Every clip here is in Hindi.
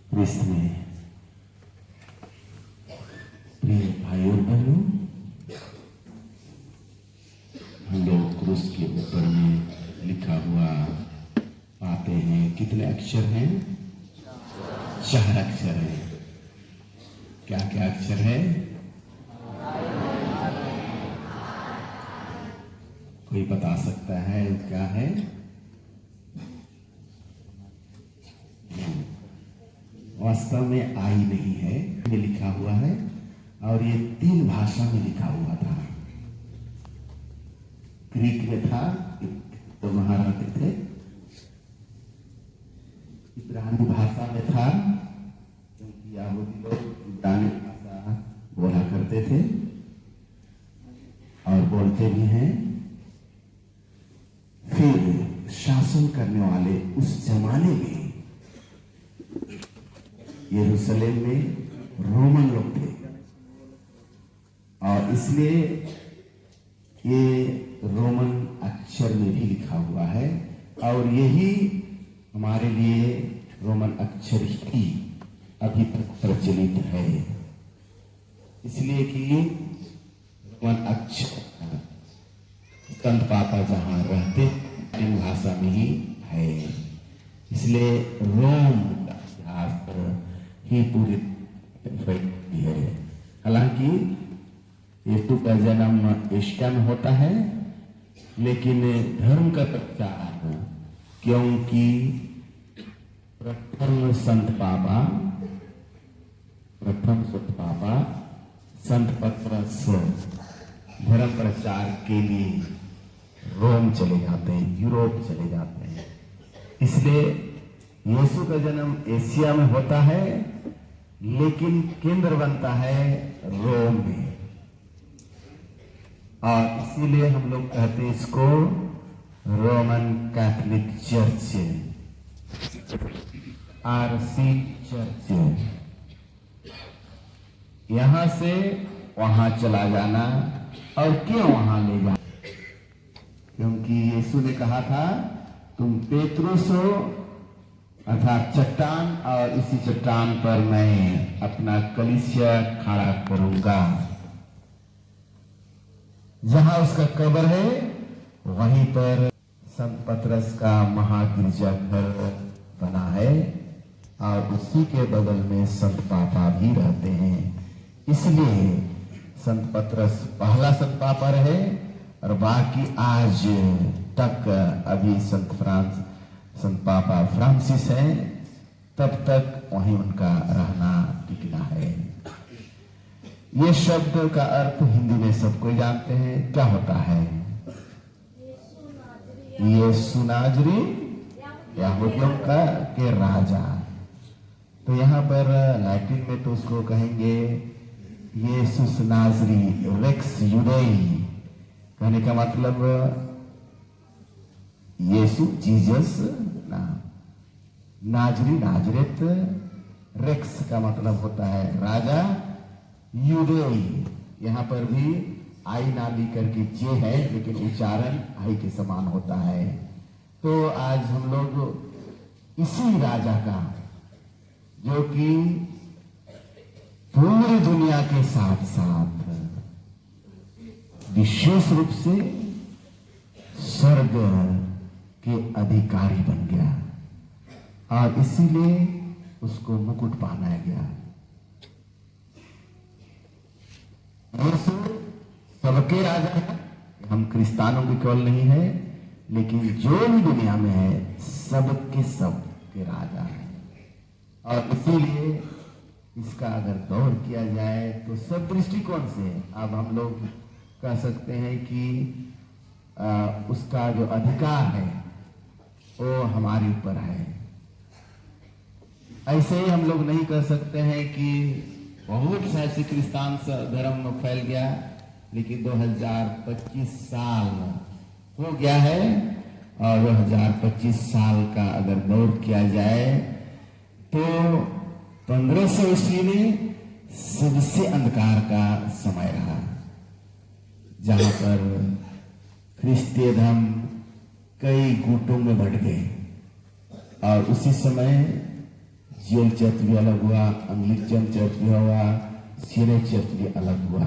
क्रिस्त में प्रिय भाई और बहनों, हम लोग क्रूस के ऊपर में लिखा हुआ पाते हैं। कितने अक्षर हैं? 4 अक्षर हैं। क्या क्या अक्षर है? कोई बता सकता है क्या है? वास्तव में आई नहीं है, ये लिखा हुआ है और ये 3 भाषा में लिखा हुआ था। ग्रीक में था, तो महाराष्ट्र थे, इब्रानी भाषा में था, क्योंकि यहूदी लोग इब्रानी भाषा बोला करते थे और बोलते भी हैं। फिर शासन करने वाले उस जमाने में यरूशलेम में रोमन लोग थे और इसलिए ये रोमन अक्षर में भी लिखा हुआ है और यही हमारे लिए रोमन अक्षर ही अभी तक प्रचलित है। इसलिए कि रोमन अक्षर संत पापा जहां रहते इन भाषा में ही है, इसलिए रोम का इतिहास ही पूरी है। हालांकि यीशु का जन्म एशिया में होता है, लेकिन धर्म का प्रचार क्योंकि प्रथम संत पापा संत पतरस धर्म प्रचार के लिए रोम चले जाते हैं, यूरोप चले जाते हैं। इसलिए यीशु का जन्म एशिया में होता है, लेकिन केंद्र बनता है रोम में और इसीलिए हम लोग कहते हैं इसको Roman Catholic church, RC church. यहां से वहां चला जाना और क्यों वहां ले जाना? क्योंकि यीशु ने कहा था तुम पेतरुस हो अर्थात चट्टान, और इसी चट्टान पर मैं अपना कलीसिया खड़ा करूंगा। जहां उसका कब्र है वहीं पर संत पतरस का महागिरजाघर बना है और उसी के बगल में संत पापा भी रहते हैं। इसलिए संत पतरस पहला संत पापा रहे और बाकी आज तक अभी संत पापा फ्रांसिस हैं, तब तक वहीं उनका रहना टिकना है। ये शब्द का अर्थ हिंदी में सबको जानते हैं, क्या होता है? यीशु नाजरी, यहूदियों का के राजा। तो यहाँ पर लैटिन में तो उसको कहेंगे यीशु नाजरी, रेक्स यूडेई। कहने का मतलब यीशु जीसस नाजरी, नाजरेत, रेक्स का मतलब होता है राजा, यूडेई। यहाँ पर भी आई ना ली करके जे है, लेकिन उच्चारण आई के समान होता है। तो आज हम लोग इसी राजा का, जो कि पूरी दुनिया के साथ साथ विशेष रूप से स्वर्ग के अधिकारी बन गया और इसीलिए उसको मुकुट पहनाया गया। यीशु सबके राजा है, हम क्रिस्तानों के केवल नहीं है, लेकिन जो भी दुनिया में है सबके सब के राजा है। और इसीलिए इसका अगर गौर किया जाए तो सब दृष्टिकोण से अब हम लोग कह सकते हैं कि उसका जो अधिकार है वो हमारे ऊपर है। ऐसे ही हम लोग नहीं कह सकते हैं कि बहुत से ऐसे क्रिस्तान धर्म फैल गया, लेकिन 2025 साल हो गया है और 2025 साल का अगर गौर किया जाए तो 1500 ईस्वी में सबसे अंधकार का समय रहा, जहां पर ख्रिस्तीय धर्म कई गुटों में बढ़ गए और उसी समय जेल चर्च भी अलग हुआ, अंग्लिकन चर्च भी हुआ, सीने चर्च भी अलग हुआ।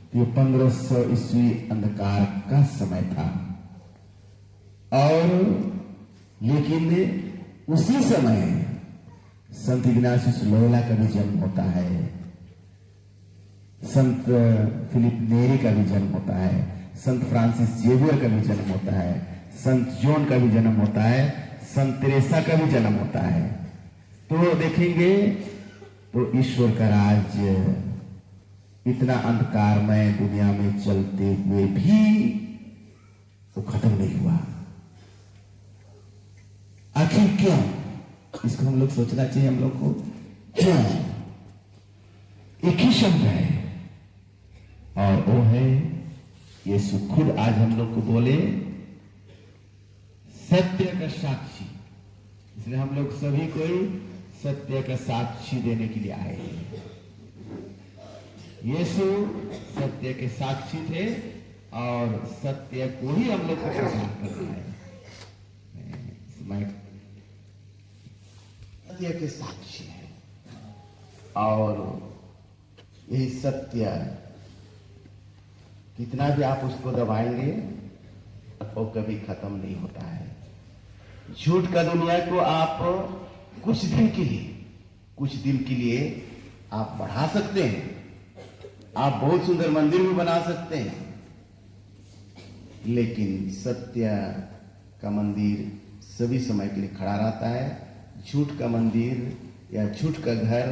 तो ये 1500 ईस्वी अंधकार का समय था। और लेकिन उसी समय संत इग्नासियस लोयोला का भी जन्म होता है, संत फिलिप नेरी का भी जन्म होता है, संत फ्रांसिस जेवियर का भी जन्म होता है, संत जॉन का भी जन्म होता है, संत तेरेसा का भी जन्म होता है। तो देखेंगे तो ईश्वर का राज इतना अंधकारमय दुनिया में चलते हुए भी वो खत्म नहीं हुआ। आखिर क्यों? इसको हम लोग सोचना चाहिए हम लोग को। क्यों? एक ही शब्द है और वो है यीशु खुद आज हम लोग को बोले सत्य का साक्षी। इसलिए हम लोग सभी कोई सत्य का साक्षी देने के लिए आए हैं। यीशु सत्य के साक्षी थे और सत्य को ही हम लोग को प्रचार करना है। सत्य के साक्षी है और यही सत्य कितना भी आप उसको दबाएंगे वो कभी खत्म नहीं होता है। झूठ का दुनिया को आप कुछ दिन के लिए आप बढ़ा सकते हैं, आप बहुत सुंदर मंदिर भी बना सकते हैं, लेकिन सत्य का मंदिर सभी समय के लिए खड़ा रहता है। झूठ का मंदिर या झूठ का घर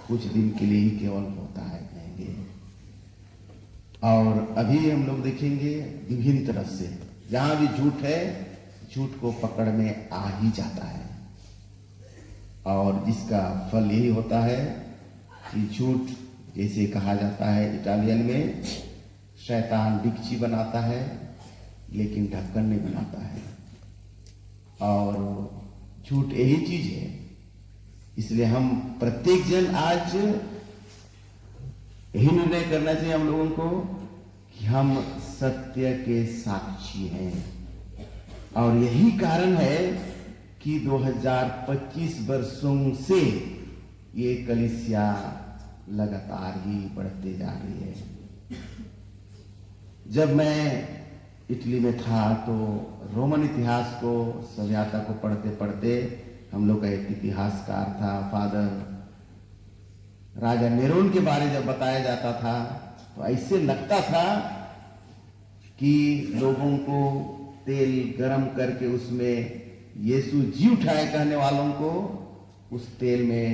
कुछ दिन के लिए ही केवल होता है कहेंगे। और अभी हम लोग देखेंगे विभिन्न तरह से जहां भी झूठ है, झूठ को पकड़ में आ ही जाता है और जिसका फल यही होता है कि झूठ, जैसे कहा जाता है इटालियन में, शैतान डिक्ची बनाता है लेकिन ढक्कन नहीं बनाता है। और झूठ यही चीज है। इसलिए हम प्रत्येक जन आज यही निर्णय करना चाहिए हम लोगों को कि हम सत्य के साक्षी हैं। और यही कारण है कि 2025 वर्षों से ये कलीसिया लगातार ही बढ़ते जा रही है। जब मैं इटली में था तो रोमन इतिहास को, सभ्यता को पढ़ते पढ़ते हम लोग का एक इतिहासकार था फादर राजा नेरोन के बारे जब बताया जाता था तो ऐसे लगता था कि लोगों को तेल गरम करके उसमें यीशु जी उठाए कहने वालों को उस तेल में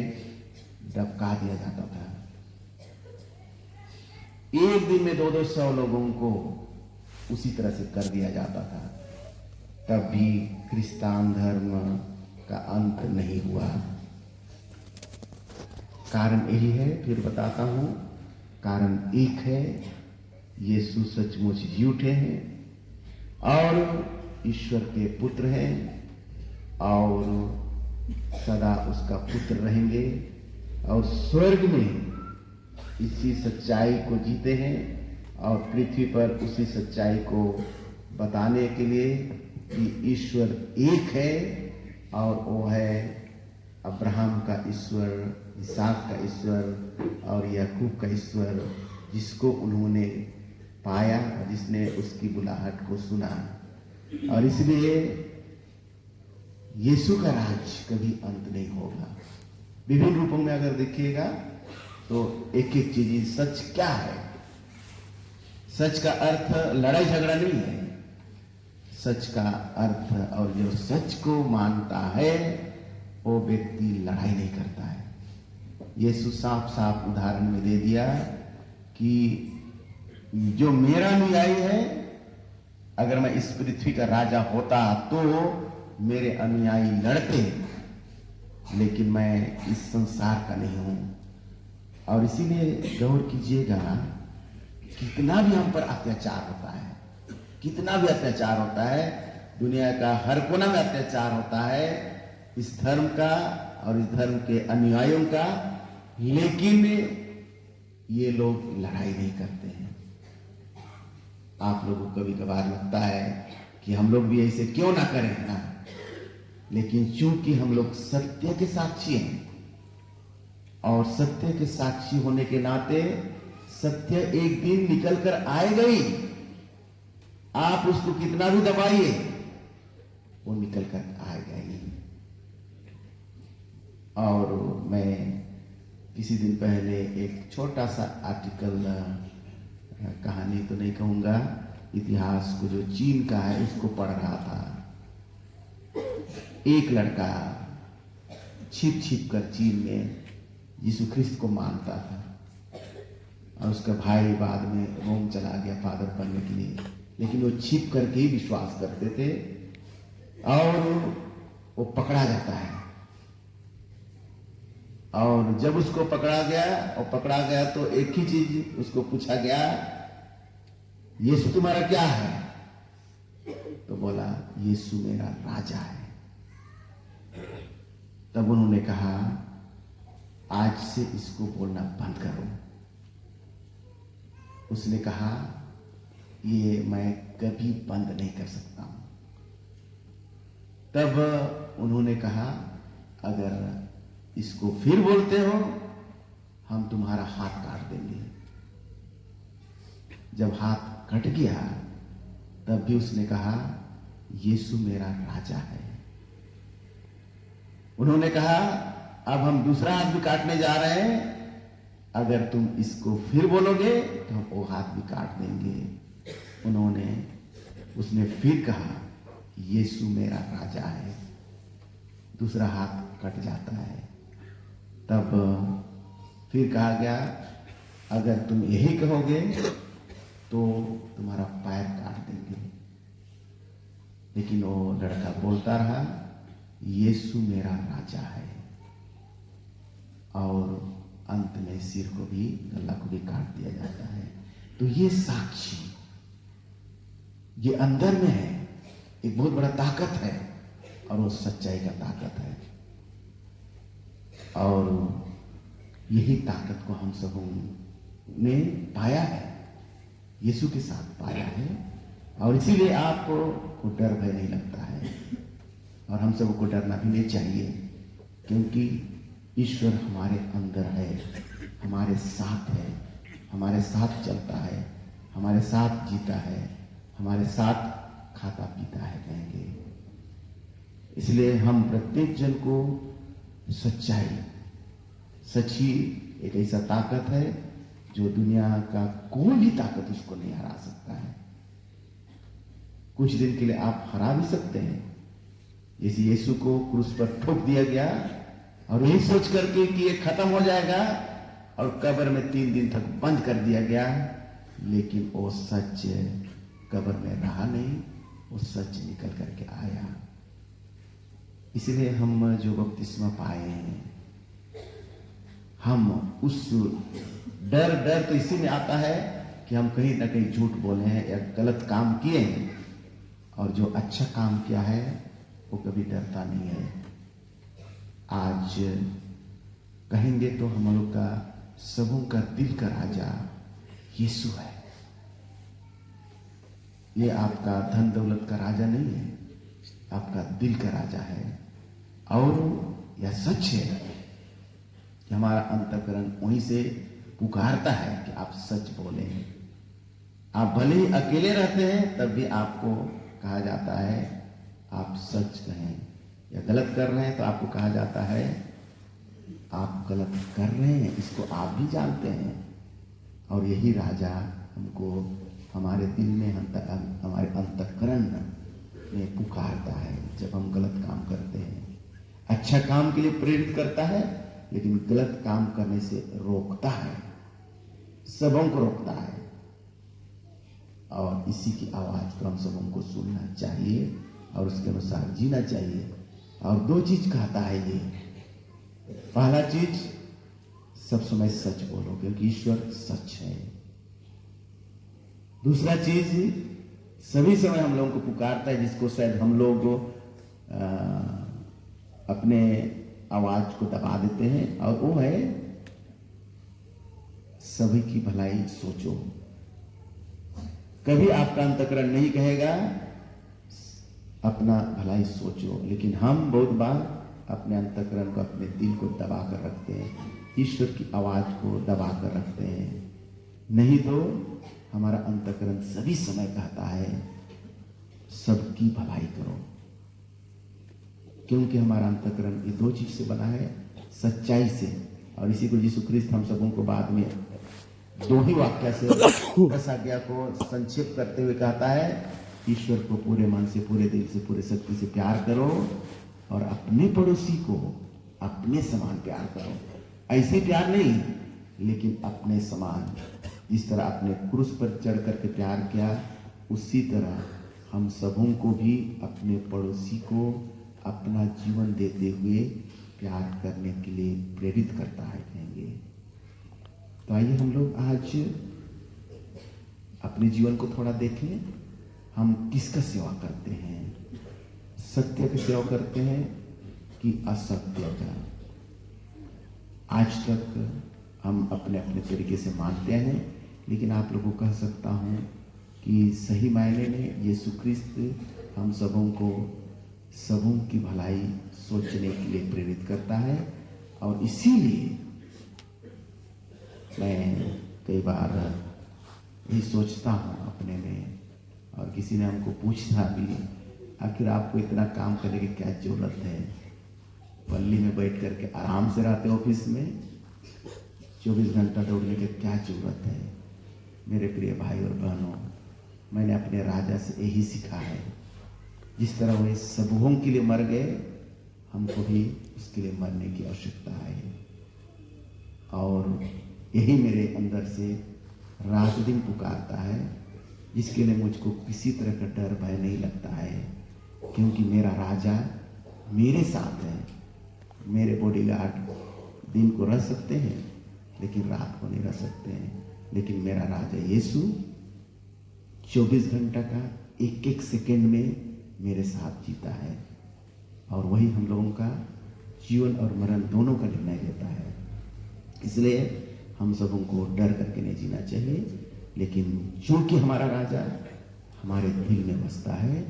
डबका दिया जाता था। एक दिन में 200 लोगों को उसी तरह से कर दिया जाता था। तब भी क्रिस्तान धर्म का अंत नहीं हुआ। कारण यही है, फिर बताता हूं। कारण एक है, यीशु सचमुच जी उठे हैं और ईश्वर के पुत्र हैं और सदा उसका पुत्र रहेंगे और स्वर्ग में इसी सच्चाई को जीते हैं और पृथ्वी पर उसी सच्चाई को बताने के लिए कि ईश्वर एक है और वो है अब्राहम का ईश्वर, इसहाक का ईश्वर और याकूब का ईश्वर, जिसको उन्होंने पाया और जिसने उसकी बुलाहट को सुना। और इसलिए यीशु का राज कभी अंत नहीं होगा। विभिन्न रूपों में अगर देखिएगा तो एक एक चीज, सच क्या है? सच का अर्थ लड़ाई झगड़ा नहीं है। सच का अर्थ, और जो सच को मानता है वो व्यक्ति लड़ाई नहीं करता है। यीशु साफ साफ उदाहरण में दे दिया कि जो मेरा अनुयायी है, अगर मैं इस पृथ्वी का राजा होता तो मेरे अनुयायी लड़ते, लेकिन मैं इस संसार का नहीं हूं। और इसीलिए गौर कीजिएगा, कितना भी हम पर अत्याचार होता है, कितना भी अत्याचार होता है, दुनिया का हर कोना में अत्याचार होता है इस धर्म का और इस धर्म के अनुयायियों का, लेकिन ये लोग लड़ाई नहीं करते हैं। आप लोगों को कभी कभार लगता है कि हम लोग भी ऐसे क्यों ना करें ना, लेकिन चूंकि हम लोग सत्य के साक्षी हैं, और सत्य के साक्षी होने के नाते सत्य एक दिन निकल कर आएगा ही। आप उसको कितना भी दबाइए, वो निकल कर आएगा ही। और मैं किसी दिन पहले एक छोटा सा आर्टिकल, कहानी तो नहीं कहूंगा, इतिहास को जो चीन का है उसको पढ़ रहा था। एक लड़का छिप छिप कर चीन में यीशु ख्रिस्त को मानता था और उसका भाई बाद में रोम चला गया फादर बनने के लिए, लेकिन वो छिप करके ही विश्वास करते थे। और वो पकड़ा जाता है, और जब उसको पकड़ा गया तो एक ही चीज उसको पूछा गया, यीशु तुम्हारा क्या है? तो बोला, यीशु मेरा राजा है। तब उन्होंने कहा, आज से इसको बोलना बंद करो। उसने कहा, ये मैं कभी बंद नहीं कर सकता हूं। तब उन्होंने कहा, अगर इसको फिर बोलते हो हम तुम्हारा हाथ काट देंगे। जब हाथ कट गया तब भी उसने कहा, यीशु मेरा राजा है। उन्होंने कहा, अब हम दूसरा हाथ भी काटने जा रहे हैं, अगर तुम इसको फिर बोलोगे तो हम वो हाथ भी काट देंगे। उसने फिर कहा, यीशु मेरा राजा है। दूसरा हाथ कट जाता है। तब फिर कहा गया, अगर तुम यही कहोगे तो तुम्हारा पैर काट देंगे। लेकिन वो लड़का बोलता रहा, यीशु मेरा राजा है। और अंत में सिर को भी, गला को भी काट दिया जाता है। तो ये साक्षी, ये अंदर में है, एक बहुत बड़ा ताकत है, और वो सच्चाई का ताकत है। और यही ताकत को हम सबों ने पाया है, यीशु के साथ पाया है। और इसीलिए आपको डर भय नहीं लगता है, और हम सबको डरना भी नहीं चाहिए, क्योंकि ईश्वर हमारे अंदर है, हमारे साथ है, हमारे साथ चलता है, हमारे साथ जीता है, हमारे साथ खाता पीता है कहेंगे। इसलिए हम प्रत्येक जन को सच्चाई, सच्ची एक ऐसा ताकत है जो दुनिया का कोई भी ताकत उसको नहीं हरा सकता है। कुछ दिन के लिए आप हरा भी सकते हैं, जैसे यीशु को क्रूस पर ठोक दिया गया और यही सोच करके कि ये खत्म हो जाएगा, और कब्र में 3 दिन तक बंद कर दिया गया, लेकिन वो सच कब्र में रहा नहीं, वो सच निकल करके आया। इसलिए हम जो बपतिस्मा पाए हैं, हम उस डर तो इसी में आता है कि हम कहीं ना कहीं झूठ बोले हैं या गलत काम किए हैं, और जो अच्छा काम किया है वो कभी डरता नहीं है। आज कहेंगे तो हम लोग का सबों का दिल का राजा यीशु है। ये आपका धन दौलत का राजा नहीं है, आपका दिल का राजा है। और यह सच है कि हमारा अंतःकरण वहीं से पुकारता है कि आप सच बोलें। आप भले ही अकेले रहते हैं तब भी आपको कहा जाता है आप सच कहें, या गलत कर रहे हैं तो आपको कहा जाता है आप गलत कर रहे हैं, इसको आप भी जानते हैं। और यही राजा हमको हमारे दिल में, हमारे अंतःकरण में पुकारता है जब हम गलत काम करते हैं। अच्छा काम के लिए प्रेरित करता है, लेकिन गलत काम करने से रोकता है, सबों को रोकता है। और इसी की आवाज को हम सबों को सुनना चाहिए और उसके अनुसार जीना चाहिए। और 2 चीज कहता है ये, पहला चीज, सब समय सच बोलो क्योंकि ईश्वर सच है। दूसरा चीज, सभी समय हम लोगों को पुकारता है जिसको शायद हम लोग अपने आवाज को दबा देते हैं, और वो है सभी की भलाई सोचो। कभी आपका अंतःकरण नहीं कहेगा अपना भलाई सोचो, लेकिन हम बहुत बार अपने अंतःकरण को, अपने दिल को दबा कर रखते हैं। ईश्वर की आवाज को दबा कर रखते हैं। नहीं तो हमारा अंतःकरण सभी समय कहता है सबकी भलाई करो, क्योंकि हमारा अंतःकरण ये दो चीज से बना है, सच्चाई से। और इसी को यीशु ख्रिस्त हम सबों को बाद में दो ही वाक्य से 10 आज्ञा को संक्षेप करते हुए कहता है, ईश्वर को पूरे मन से, पूरे दिल से, पूरे शक्ति से प्यार करो और अपने पड़ोसी को अपने समान प्यार करो। ऐसे प्यार नहीं, लेकिन अपने समान। जिस तरह अपने क्रूस पर चढ़ करके प्यार किया, उसी तरह हम सबों को भी अपने पड़ोसी को अपना जीवन देते हुए प्यार करने के लिए प्रेरित करता है, कहेंगे। तो आइए हम लोग आज अपने जीवन को थोड़ा देखें। हम किसका सेवा करते हैं? सत्य की सेवा करते हैं कि असत्य का? आज तक हम अपने अपने तरीके से मानते हैं, लेकिन आप लोगों को कह सकता हूं कि सही मायने में यीशु ख्रिस्त हम सबों की भलाई सोचने के लिए प्रेरित करता है। और इसीलिए मैं कई बार यही सोचता हूँ अपने में, और किसी ने हमको पूछा भी, आखिर आपको इतना काम करने की क्या जरूरत है? पल्ली में बैठ करके आराम से रहते ऑफिस में, 24 घंटा दौड़ने की क्या जरूरत है? मेरे प्रिय भाई और बहनों, मैंने अपने राजा से यही सीखा है, जिस तरह वे सबों के लिए मर गए, हमको भी उसके लिए मरने की आवश्यकता है। और यही मेरे अंदर से रात दिन पुकारता है, जिसके लिए मुझको किसी तरह का डर भय नहीं लगता है, क्योंकि मेरा राजा मेरे साथ है। मेरे बॉडीगार्ड दिन को रह सकते हैं, लेकिन रात को नहीं रह सकते हैं, लेकिन मेरा राजा यीशु 24 घंटा का एक एक सेकंड में मेरे साथ जीता है। और वही हम लोगों का जीवन और मरण दोनों का निर्णय लेता है। इसलिए हम सबों को डर करके नहीं जीना चाहिए, लेकिन चूंकि हमारा राजा हमारे दिल में बसता है,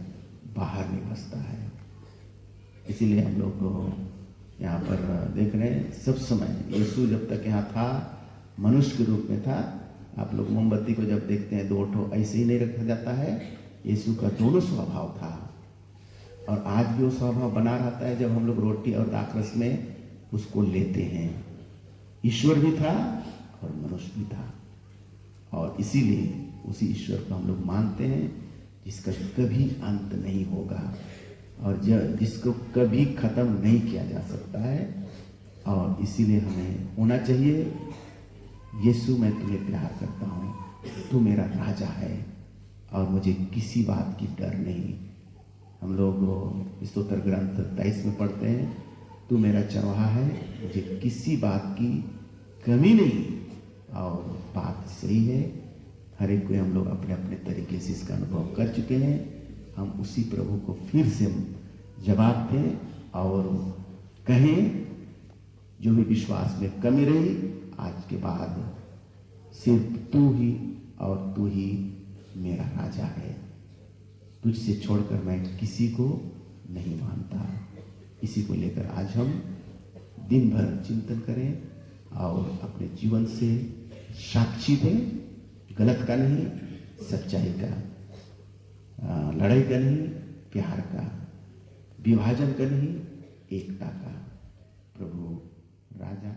बाहर नहीं बसता है। इसीलिए हम लोग यहाँ पर देख रहे हैं, सब समय यीशु जब तक यहाँ था, मनुष्य के रूप में था। आप लोग मोमबत्ती को जब देखते हैं, दो ठो ऐसे ही नहीं रखा जाता है। यीशु का दोनों स्वभाव था, और आज भी वो स्वभाव बना रहता है। जब हम लोग रोटी और दाखरस में उसको लेते हैं, ईश्वर भी था और मनुष्य भी था। और इसीलिए उसी ईश्वर को हम लोग मानते हैं, जिसका कभी अंत नहीं होगा और जिसको कभी खत्म नहीं किया जा सकता है। और इसीलिए हमें होना चाहिए, यीशु मैं तुम्हें प्यार करता हूँ, तू मेरा राजा है और मुझे किसी बात की डर नहीं। हम लोग स्तोत्र ग्रंथ 23 में पढ़ते हैं, तू मेरा चरवाहा है, मुझे किसी बात की कमी नहीं। और बात सही है, हर एक को हम लोग अपने अपने तरीके से इसका अनुभव कर चुके हैं। हम उसी प्रभु को फिर से जवाब दें और कहें, जो भी विश्वास में कमी रही, आज के बाद सिर्फ तू ही और तू ही मेरा राजा है। तुझसे छोड़कर मैं किसी को नहीं मानता। इसी को लेकर आज हम दिन भर चिंतन करें और अपने जीवन से साक्षी दें, गलत का नहीं, सच्चाई का, लड़ाई का नहीं, प्यार का, विभाजन का नहीं, एकता का। प्रभु राजा